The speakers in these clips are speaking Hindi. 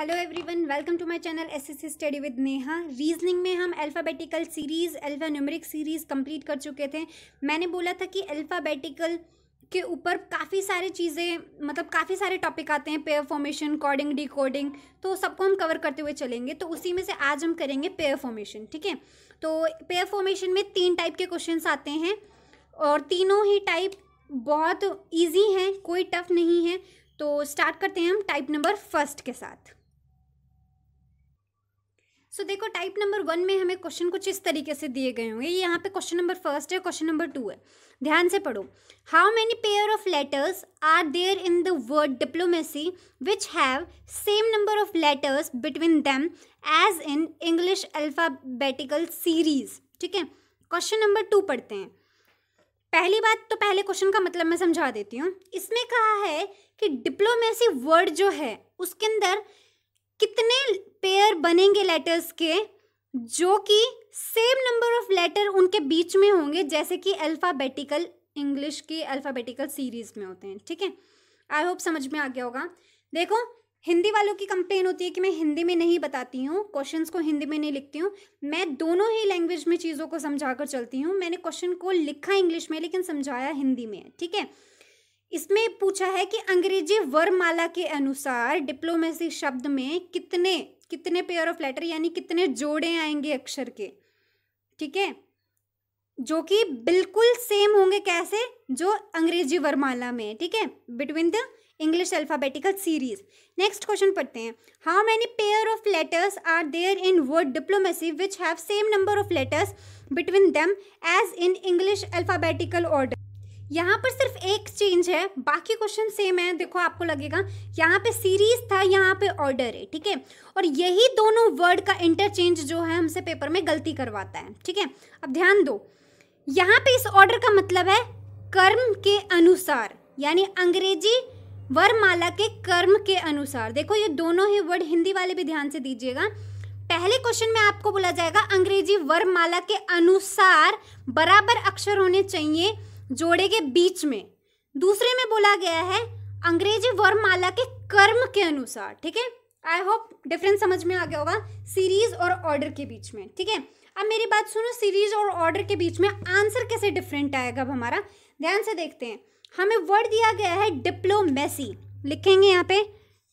Hello everyone, welcome to my channel SSC study with Neha. Reasoning में हम alphabetical series alphanumeric series complete कर चुके थे। मैंने बोला था कि अल्फ़ाबेटिकल के ऊपर काफ़ी सारी चीज़ें काफ़ी सारे टॉपिक आते हैं, पेयर फॉर्मेशन, कोडिंग, डिकोडिंग, तो सबको हम कवर करते हुए चलेंगे। तो उसी में से आज हम करेंगे पेयर फॉर्मेशन। ठीक है, तो पेयर फॉर्मेशन में 3 टाइप के क्वेश्चंस आते हैं और तीनों ही टाइप बहुत ईजी हैं, कोई टफ नहीं है। तो स्टार्ट करते हैं हम टाइप नंबर फर्स्ट के साथ। देखो, टाइप नंबर 1 में हमें क्वेश्चन कुछ इस तरीके से दिए गए होंगे। ये यहाँ पे क्वेश्चन नंबर फर्स्ट है, क्वेश्चन नंबर 2 है, ध्यान से पढ़ो। How many pair of letters are there in the word diplomacy which have same number of letters between them as in English alphabetical series. ठीक है, क्वेश्चन नंबर 2 पढ़ते हैं। पहली बात तो पहले क्वेश्चन का मतलब मैं समझा देती हूँ। इसमें कहा है कि डिप्लोमेसी वर्ड जो है उसके अंदर कितने पेयर बनेंगे लेटर्स के जो कि सेम नंबर ऑफ लेटर उनके बीच में होंगे, जैसे कि अल्फ़ाबेटिकल इंग्लिश की अल्फ़ाबेटिकल सीरीज में होते हैं। ठीक है, आई होप समझ में आ गया होगा। देखो, हिंदी वालों की कंप्लेन होती है कि मैं हिंदी में नहीं बताती हूँ, क्वेश्चंस को हिंदी में नहीं लिखती हूँ। मैं दोनों ही लैंग्वेज में चीज़ों को समझा कर चलती हूँ। मैंने क्वेश्चन को लिखा इंग्लिश में लेकिन समझाया हिंदी में। ठीक है, इसमें पूछा है कि अंग्रेजी वर्णमाला के अनुसार डिप्लोमेसी शब्द में कितने पेयर ऑफ लेटर यानी कितने जोड़े आएंगे अक्षर के। ठीक है, जो कि बिल्कुल सेम होंगे, कैसे, जो अंग्रेजी वर्णमाला में। ठीक है, between the English alphabetical series. Next question पढ़ते हैं। How many pair of letters are there in word diplomacy which have same number of letters between them as in English alphabetical order. यहाँ पर सिर्फ एक चेंज है, बाकी क्वेश्चन सेम है। देखो, आपको लगेगा यहाँ पे सीरीज था, यहाँ पे ऑर्डर है। ठीक है, और यही दोनों वर्ड का इंटरचेंज जो है हमसे पेपर में गलती करवाता है। ठीक है, अब ध्यान दो, यहाँ पे इस ऑर्डर का मतलब है कर्म के अनुसार, यानी अंग्रेजी वर्णमाला के कर्म के अनुसार। देखो, ये दोनों ही वर्ड, हिंदी वाले भी ध्यान से दीजिएगा। पहले क्वेश्चन में आपको बोला जाएगा अंग्रेजी वर्णमाला के अनुसार बराबर अक्षर होने चाहिए जोड़े के बीच में। दूसरे में बोला गया है अंग्रेजी वर्णमाला के कर्म के अनुसार। ठीक है, आई होप डिफरेंस समझ में आ गया होगा सीरीज और ऑर्डर के बीच में। ठीक है, अब मेरी बात सुनो, सीरीज और ऑर्डर के बीच में आंसर कैसे डिफरेंट आएगा अब हमारा, ध्यान से देखते हैं। हमें वर्ड दिया गया है डिप्लोमेसी, लिखेंगे यहाँ पे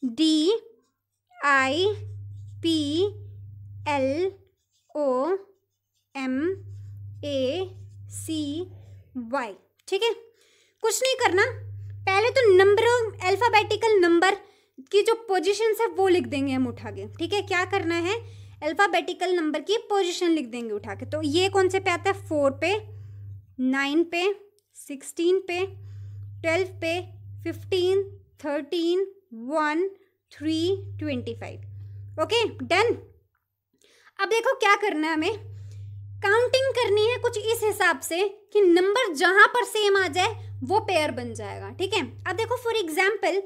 DIPLOMACY। ठीक है, कुछ नहीं करना, पहले तो नंबर अल्फाबेटिकल नंबर की जो पोजीशंस है वो लिख देंगे हम उठा के। ठीक है, क्या करना है, अल्फाबेटिकल नंबर की पोजीशन लिख देंगे उठा के। तो ये कौन से पे आता है, 4 पे, 9 पे, 16 पे, 12 पे, 15, 13, 1, 3, 25। Okay, done. अब देखो क्या करना है, हमें काउंटिंग करनी है कुछ इस हिसाब से कि नंबर जहां पर सेम आ जाए वो पेयर बन जाएगा। ठीक है, अब देखो फॉर एग्जाम्पल,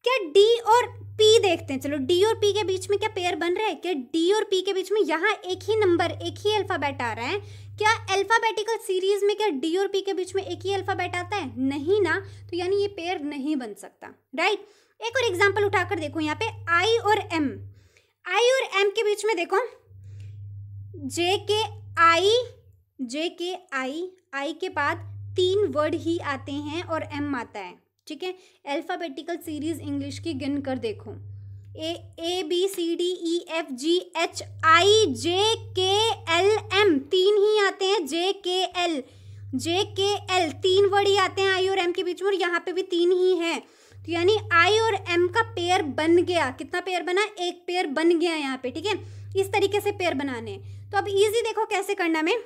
क्या डी और पी देखते हैं। चलो, डी और पी के बीच में क्या पेयर बन रहा है, क्या डी और पी के बीच में यहाँ एक ही नंबर, एक ही अल्फाबेट आ रहा है। क्या अल्फाबेटिकल सीरीज में क्या डी और पी के बीच में एक ही अल्फाबेट आता है, नहीं ना, तो यानी ये पेयर नहीं बन सकता। राइट, एक और एग्जाम्पल उठाकर देखो, यहाँ पे आई और एम, आई और एम के बीच में देखो जे के आई के बाद 3 वर्ड ही आते हैं और एम आता है। ठीक है, अल्फाबेटिकल सीरीज इंग्लिश की गिन कर देखो, A B C D E F G H I J K L M 3 ही आते हैं। जे के एल 3 वर्ड ही आते हैं आई और एम के बीच में, और यहाँ पे भी 3 ही है। तो यानी आई और एम का पेयर बन गया। कितना पेयर बना, एक पेयर बन गया यहाँ पे। ठीक है, इस तरीके से पेयर बनाने। तो अब इजी देखो कैसे करना, में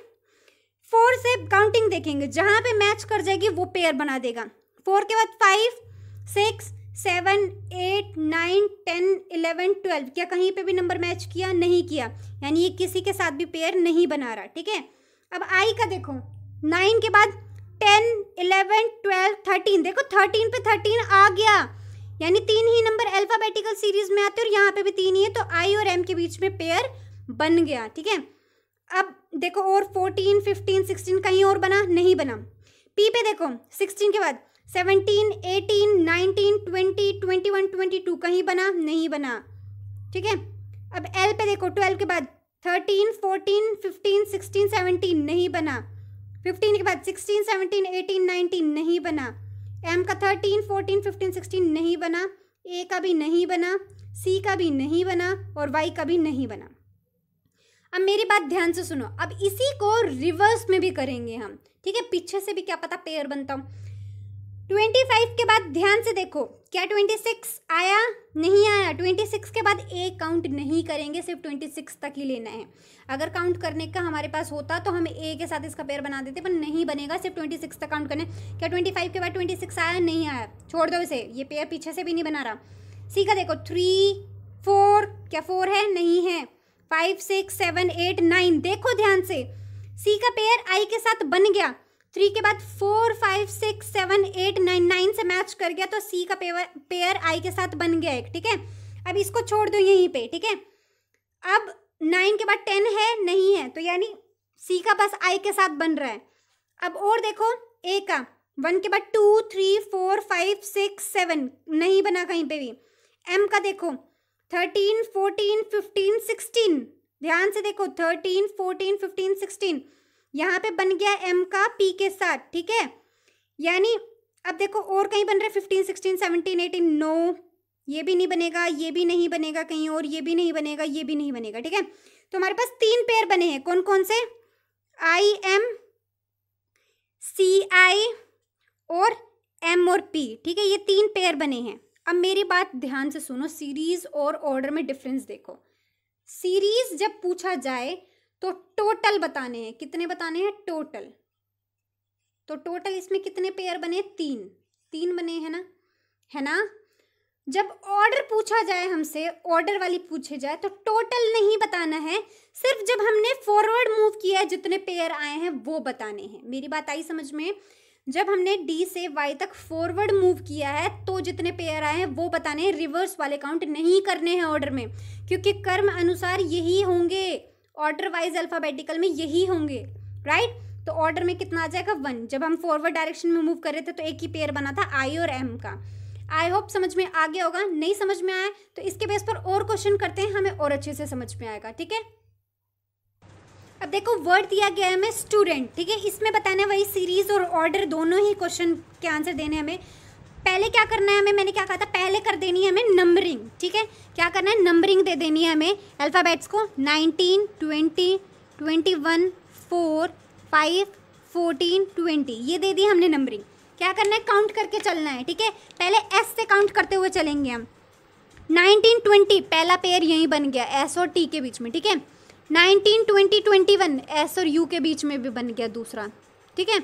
4 से काउंटिंग देखेंगे, जहां पे मैच कर जाएगी वो पेयर बना देगा। 4 के बाद 5, 6, 7, 8, 9, 10, 11, 12। क्या कहीं पे भी नंबर मैच किया, नहीं किया, यानी ये किसी के साथ भी पेयर नहीं बना रहा। ठीक है, अब आई का देखो, 9 के बाद 10, 11, 12, 13। देखो 13 पे 13 आ गया, यानी 3 ही नंबर अल्फाबेटिकल सीरीज में आते हैं और यहाँ पे भी 3 ही है, तो आई और एम के बीच में पेयर बन गया। ठीक है, अब देखो और 14, 15, 16 कहीं और बना, नहीं बना। पी पे देखो, 16 के बाद 17, 18, 19, 20, 21, 22 कहीं बना, नहीं बना। ठीक है। अब एल पे देखो, 12 के बाद 13, 14, 15, 16, 17 नहीं बना। 15 के बाद 16, 17, 18, 19 नहीं बना। एम का 13, 14, 15, 16 नहीं बना। ए का भी नहीं बना, सी का भी नहीं बना और वाई का भी नहीं बना। अब मेरी बात ध्यान से सुनो, अब इसी को रिवर्स में भी करेंगे हम, ठीक है। पीछे से भी क्या पता पेयर बनता हूँ। 25 के बाद ध्यान से देखो, क्या 26 आया? नहीं आया। 26 के बाद ए काउंट नहीं करेंगे, सिर्फ 26 तक ही लेना है। अगर काउंट करने का हमारे पास होता तो हम ए के साथ इसका पेयर बना देते, पर नहीं बनेगा, सिर्फ 26 तक काउंट करना है। क्या 25 के बाद 26 आया? नहीं आया, छोड़ दो इसे, ये पेयर पीछे से भी नहीं बना रहा। सी का देखो 3, 4, क्या 4 है? नहीं है। 5, 6, 7, 8, 9, देखो ध्यान से, सी का पेयर आई के साथ बन गया। 3 के बाद 4, 5, 6, 7, 8, 9, 9 से मैच कर गया, तो सी का पेयर आई के साथ बन गया एक, ठीक है। अब इसको छोड़ दो यहीं पे, ठीक है। अब 9 के बाद 10 है? नहीं है, तो यानी सी का बस आई के साथ बन रहा है। अब और देखो ए का 1 के बाद 2, 3, 4, 5, 6, 7 नहीं बना कहीं पे भी। एम का देखो 13, 14, 15, 16, ध्यान से देखो 13, 14, 15, 16 यहाँ पे बन गया एम का पी के साथ, ठीक है। यानी अब देखो और कहीं बन रहे 15, 16, 17, 18, नो, ये भी नहीं बनेगा, ये भी नहीं बनेगा कहीं और, ये भी नहीं बनेगा, ये भी नहीं बनेगा, ठीक है। तो हमारे पास 3 पेयर बने हैं, कौन कौन से? आई एम, सी आई और एम और पी, ठीक है। ये 3 पेयर बने हैं। अब मेरी बात ध्यान से सुनो, सीरीज और ऑर्डर में डिफरेंस देखो। सीरीज जब पूछा जाए तो टोटल बताने हैं, कितने बताने हैं? टोटल। तो टोटल इसमें कितने पेयर बने? 3 बने हैं ना, है ना। जब ऑर्डर पूछा जाए हमसे, ऑर्डर वाली पूछे जाए, तो टोटल नहीं बताना है, सिर्फ जब हमने फॉरवर्ड मूव किया है जितने पेयर आए हैं वो बताने हैं। मेरी बात आई समझ में? जब हमने डी से वाई तक फॉरवर्ड मूव किया है तो जितने पेयर आए हैं वो बताने हैं, रिवर्स वाले काउंट नहीं करने हैं ऑर्डर में, क्योंकि क्रम अनुसार यही होंगे, ऑर्डर वाइज अल्फाबेटिकल में यही होंगे, राइट। तो ऑर्डर में कितना आ जाएगा? 1। जब हम फॉरवर्ड डायरेक्शन में मूव कर रहे थे तो एक ही पेयर बना था आई और एम का। आई होप समझ में आ गया होगा। नहीं समझ में आया तो इसके बेस पर और क्वेश्चन करते हैं, हमें और अच्छे से समझ में आएगा, ठीक है। अब देखो वर्ड दिया गया है हमें स्टूडेंट, ठीक है। इसमें बताना है वही सीरीज और ऑर्डर दोनों ही क्वेश्चन के आंसर देने हैं हमें। पहले क्या करना है हमें, मैंने क्या कहा था, पहले कर देनी है हमें नंबरिंग, ठीक है। क्या करना है? नंबरिंग दे देनी है हमें अल्फ़ाबेट्स को, 19, 20, 21, 4, 5, 14, 20, ये दे दी हमने नंबरिंग। क्या करना है? काउंट करके चलना है, ठीक है। पहले एस से काउंट करते हुए चलेंगे हम। 19, 20 पहला पेयर यहीं बन गया, एस और टी के बीच में, ठीक है। 19, 20, 21 एस और यू के बीच में भी बन गया दूसरा, ठीक है।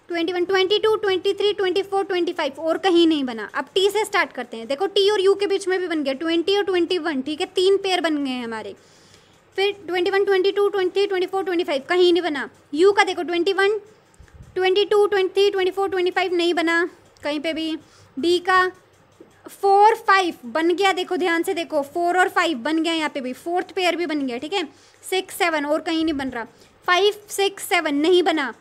21, 22, 23, 24, 25 और कहीं नहीं बना। अब टी से स्टार्ट करते हैं, देखो टी और यू के बीच में भी बन गया 20 और 21, ठीक है। 3 पेयर बन गए हैं हमारे। फिर 21, 22, 23, 24, 25 कहीं नहीं बना। यू का देखो 21, 22, 23, 24, 25 नहीं बना कहीं पे भी। डी का 4, 5 बन गया, देखो ध्यान से देखो 4 और 5 बन गया यहाँ पे भी, 4th पेयर भी बन गया, ठीक है। 6, 7 और कहीं नहीं बन रहा। 5, 6, 7 नहीं बना।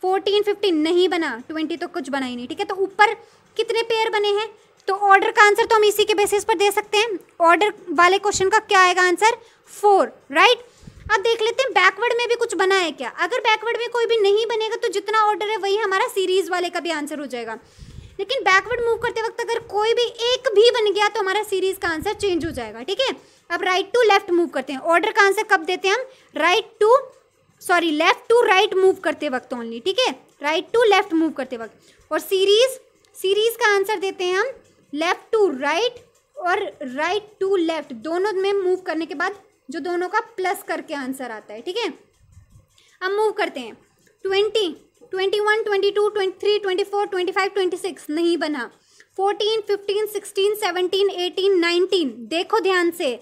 14, 15 नहीं बना। 20 तो कुछ बना ही नहीं, ठीक है। तो ऊपर कितने पेयर बने हैं? तो ऑर्डर का आंसर तो हम इसी के बेसिस पर दे सकते हैं। ऑर्डर वाले क्वेश्चन का क्या आएगा आंसर? 4, राइट। अब देख लेते हैं बैकवर्ड में भी कुछ बना है क्या। अगर बैकवर्ड में कोई भी नहीं बनेगा तो जितना ऑर्डर है वही हमारा सीरीज वाले का भी आंसर हो जाएगा। लेकिन बैकवर्ड मूव करते वक्त अगर कोई भी एक भी बन गया तो हमारा सीरीज का आंसर चेंज हो जाएगा, ठीक है। अब राइट टू लेफ्ट मूव करते हैं। ऑर्डर का आंसर कब देते हैं हम? लेफ्ट टू राइट मूव करते वक्त ओनली, ठीक है। राइट टू लेफ्ट मूव करते वक्त। और सीरीज का आंसर देते हैं हम लेफ्ट टू राइट और राइट टू लेफ्ट, दोनों में मूव करने के बाद जो दोनों का प्लस करके आंसर आता है, ठीक है। अब मूव करते हैं 20, 21, 22, 23, 24, 25, 26 नहीं बना। 14, 15, 16, 17, 18, 19 देखो ध्यान से।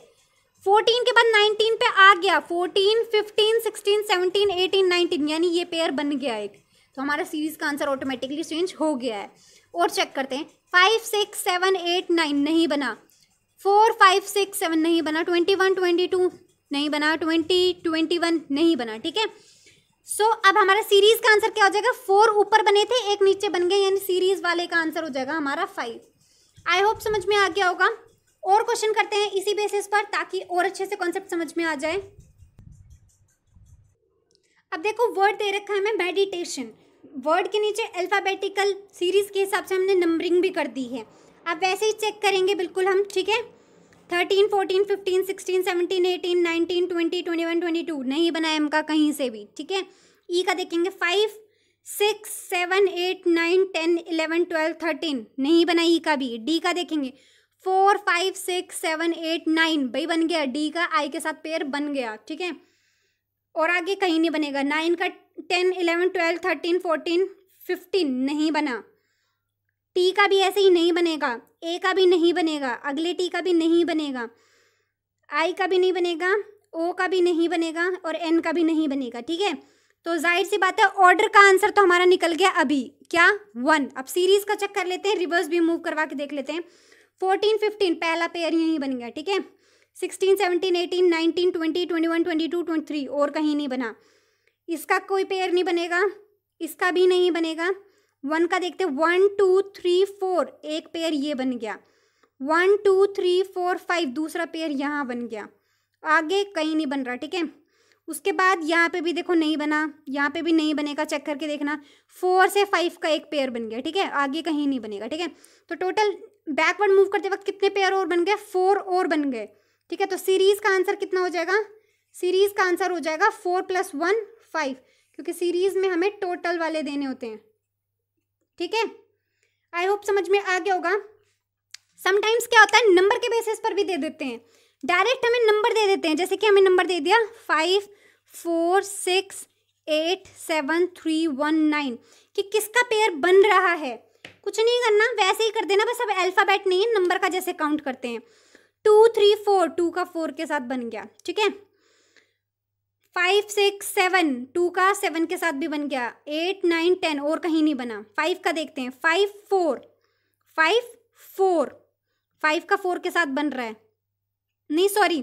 14 के बाद 19 पे आ गया। 14, 15, 16, 17, 18, 19 यानी ये पेयर बन गया एक। तो हमारा सीरीज का आंसर ऑटोमेटिकली चेंज हो गया है। और चेक करते हैं 5, 6, 7, 8, 9 नहीं बना। 4, 5, 6, 7 नहीं बना। 21, 22 नहीं बना। 20, 21 नहीं बना, ठीक है। सो अब हमारा सीरीज का आंसर क्या हो जाएगा? 4 ऊपर बने थे, एक नीचे बन गए, यानी सीरीज वाले का आंसर हो जाएगा हमारा 5। आई होप समझ में आ गया होगा। और क्वेश्चन करते हैं इसी बेसिस पर, ताकि और अच्छे से कॉन्सेप्ट समझ में आ जाए। अब देखो वर्ड दे रखा है हमें मेडिटेशन, वर्ड के नीचे अल्फाबेटिकल सीरीज के हिसाब से हमने नंबरिंग भी कर दी है। अब वैसे ही चेक करेंगे बिल्कुल हम, ठीक है। 13, 14, 15, 16, 17, 18, 19, 20, 21, 22 नहीं बना एम का कहीं से भी, ठीक है। ई का देखेंगे 5, 6, 7, 8, 9, 10, 11, 12, 13 नहीं बना ई का भी। डी का देखेंगे 4, 5, 6, 7, 8, 9 भाई बन गया, डी का आई के साथ पेयर बन गया, ठीक है। और आगे कहीं नहीं बनेगा। 9 का 10, 11, 12, 13, 14, 15 नहीं बना। टी का भी ऐसे ही नहीं बनेगा, ए का भी नहीं बनेगा, अगले टी का भी नहीं बनेगा, आई का भी नहीं बनेगा, ओ का भी नहीं बनेगा और एन का भी नहीं बनेगा, ठीक है। तो जाहिर सी बात है ऑर्डर का आंसर तो हमारा निकल गया अभी क्या 1। अब सीरीज का चेक कर लेते हैं, रिवर्स भी मूव करवा के देख लेते हैं। 14, 15 पहला पेयर यहीं बन गया, ठीक है। 16, 17, 18, 19, 20, 21, 22, 23 और कहीं नहीं बना। इसका कोई पेयर नहीं बनेगा, इसका भी नहीं बनेगा। 1 का देखते 1, 2, 3, 4 एक पेयर ये बन गया। 1, 2, 3, 4, 5 दूसरा पेयर यहाँ बन गया। आगे कहीं नहीं बन रहा, ठीक है। उसके बाद यहाँ पे भी देखो नहीं बना, यहाँ पे भी नहीं बनेगा, चेक करके देखना। 4 से 5 का एक पेयर बन गया, ठीक है। आगे कहीं नहीं बनेगा, ठीक है। तो टोटल बैकवर्ड मूव करते वक्त कितने पेयर और बन गए, 4 और बन गए, ठीक है। तो सीरीज का आंसर कितना हो जाएगा, सीरीज का आंसर हो जाएगा 4 + 1 5, क्योंकि सीरीज में हमें टोटल वाले देने होते हैं, ठीक है। आई होप समझ में आ गया होगा। समटाइम्स क्या होता है नंबर के बेसिस पर भी दे देते हैं, डायरेक्ट हमें नंबर दे देते हैं। जैसे कि हमें नंबर दे दिया 5, 4, 6, 8, 7, 3, 1, 9 कि किसका पेयर बन रहा है। कुछ नहीं करना, वैसे ही कर देना, बस अब अल्फाबेट नहीं है, नंबर का जैसे काउंट करते हैं। 2, 3, 4 2 का 4 के साथ बन गया, ठीक है। 5, 6, 7 2 का 7 के साथ भी बन गया। 8, 9, 10 और कहीं नहीं बना। 5 का देखते हैं 5, 4 5, 4 5 का 4 के साथ बन रहा है, नहीं सॉरी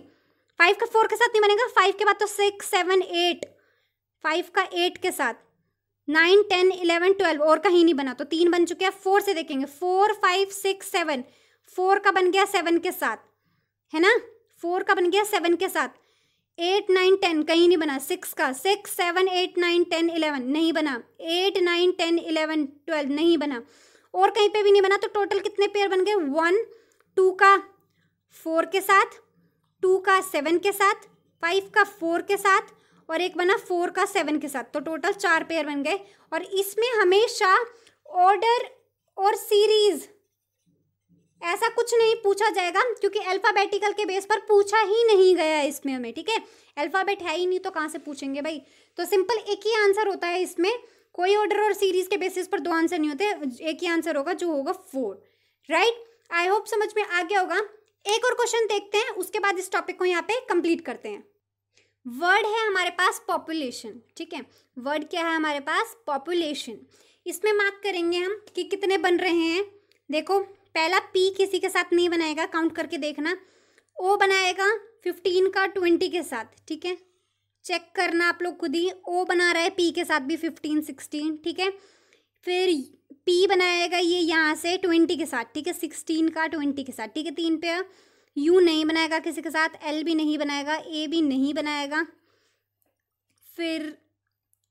5 का 4 के साथ नहीं बनेगा। 5 के बाद तो 6, 7, 8 5 का 8 के साथ 9, 10, 11, 12 और कहीं नहीं बना, तो 3 बन चुके हैं। 4 से देखेंगे 4, 5, 6, 7 4 का बन गया 7 के साथ, है ना। 4 का बन गया 7 के साथ। 8, 9, 10 कहीं नहीं बना। 6 का 6, 7, 8, 9, 10, 11 नहीं बना। 8, 9, 10, 11, 12 नहीं बना और कहीं पे भी नहीं बना। तो टोटल कितने पेयर बन गए, 1, 2 का 4 के साथ, 2 का 7 के साथ, 5 का 4 के साथ और एक बना 4 का 7 के साथ। तो टोटल 4 पेयर बन गए। और इसमें हमेशा ऑर्डर और सीरीज ऐसा कुछ नहीं पूछा जाएगा, क्योंकि अल्फाबेटिकल के बेस पर पूछा ही नहीं गया है इसमें हमें, ठीक है। अल्फाबेट है ही नहीं तो कहाँ से पूछेंगे भाई। तो सिंपल एक ही आंसर होता है इसमें, कोई ऑर्डर और सीरीज के बेसिस पर 2 आंसर नहीं होते, एक ही आंसर होगा जो होगा 4, राइट। आई होप समझ में आ गया होगा। एक और क्वेश्चन देखते हैं, उसके बाद इस टॉपिक को यहाँ पे कंप्लीट करते हैं। वर्ड है हमारे पास पॉपुलेशन, ठीक है। वर्ड क्या है हमारे पास, पॉपुलेशन। इसमें मार्क करेंगे हम कि कितने बन रहे हैं। देखो पहला पी किसी के साथ नहीं बनाएगा, काउंट करके देखना। ओ बनाएगा 15 का 20 के साथ, ठीक है। चेक करना आप लोग खुद ही। ओ बना रहा है पी के साथ भी 15, 16, ठीक है। फिर पी बनाएगा ये यहाँ से 20 के साथ, ठीक है। 16 का 20 के साथ, ठीक है। 3 पे यू नहीं बनाएगा किसी के साथ, एल भी नहीं बनाएगा, ए भी नहीं बनाएगा। फिर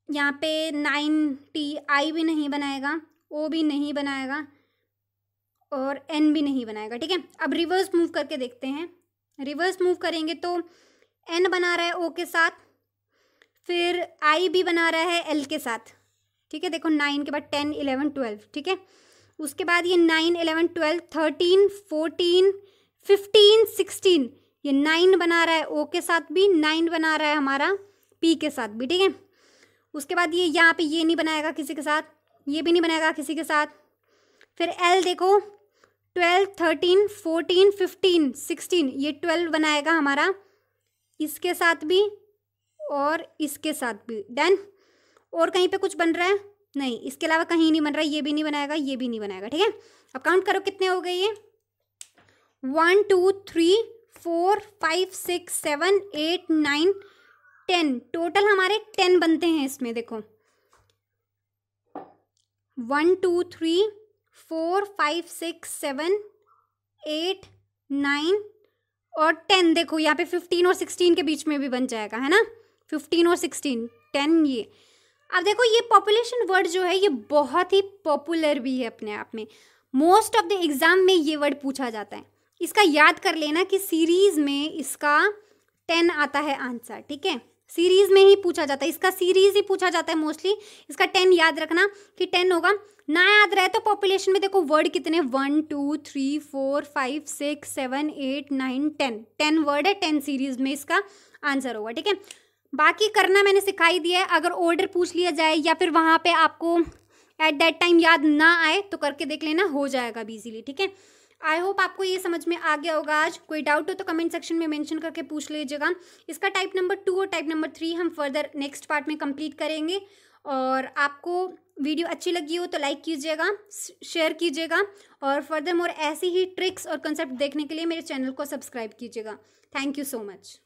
यहाँ पे 9T आई भी नहीं बनाएगा, ओ भी नहीं बनाएगा और एन भी नहीं बनाएगा, ठीक है। अब रिवर्स मूव करके देखते हैं। रिवर्स मूव करेंगे तो एन बना रहा है ओ के साथ, फिर आई भी बना रहा है एल के साथ, ठीक है। देखो 9 के बाद 10, 11, 12, ठीक है। उसके बाद ये 9, 11, 12, 13, 14, 15, 16 ये 9 बना रहा है ओ के साथ भी, 9 बना रहा है हमारा पी के साथ भी, ठीक है। उसके बाद ये यहाँ पे ये नहीं बनाएगा किसी के साथ, ये भी नहीं बनाएगा किसी के साथ। फिर एल देखो 12, 13, 14, 15, 16 ये 12 बनाएगा हमारा इसके साथ भी और इसके साथ भी, डन। और कहीं पे कुछ बन रहा है नहीं, इसके अलावा कहीं नहीं बन रहा है, ये भी नहीं बनाएगा, ये भी नहीं बनाएगा, ठीक है। अब काउंट करो कितने हो गए ये, 1, 2, 3, 4, 5, 6, 7, 8, 9, 10 टोटल हमारे 10 बनते हैं इसमें। देखो 1, 2, 3, 4, 5, 6, 7, 8, 9 और 10, देखो यहाँ पे 15 और 16 के बीच में भी बन जाएगा, है ना, 15 और 16, 10 ये। अब देखो ये पॉपुलेशन वर्ड जो है ये बहुत ही पॉपुलर भी है अपने आप में, मोस्ट ऑफ द एग्जाम में ये वर्ड पूछा जाता है। इसका याद कर लेना कि सीरीज में इसका 10 आता है आंसर, ठीक है, सीरीज में ही पूछा जाता है, इसका सीरीज ही पूछा जाता है मोस्टली, इसका 10 याद रखना कि 10 होगा। ना याद रहे तो पॉपुलेशन में देखो वर्ड कितने, 1 2 3 4 5 6 7 8 9 10 वर्ड है, 10 सीरीज में इसका आंसर होगा, ठीक है। बाकी करना मैंने सिखाई दिया है, अगर ऑर्डर पूछ लिया जाए या फिर वहाँ पे आपको एट दैट टाइम याद ना आए तो करके देख लेना, हो जाएगा इजीली, ठीक है। आई होप आपको ये समझ में आ गया होगा। आज कोई डाउट हो तो कमेंट सेक्शन में मेंशन करके पूछ लीजिएगा। इसका टाइप नंबर 2 और टाइप नंबर 3 हम फर्दर नेक्स्ट पार्ट में कंप्लीट करेंगे। और आपको वीडियो अच्छी लगी हो तो लाइक कीजिएगा, शेयर कीजिएगा, और फर्दर मोर ऐसी ही ट्रिक्स और कंसेप्ट देखने के लिए मेरे चैनल को सब्सक्राइब कीजिएगा। Thank you so much.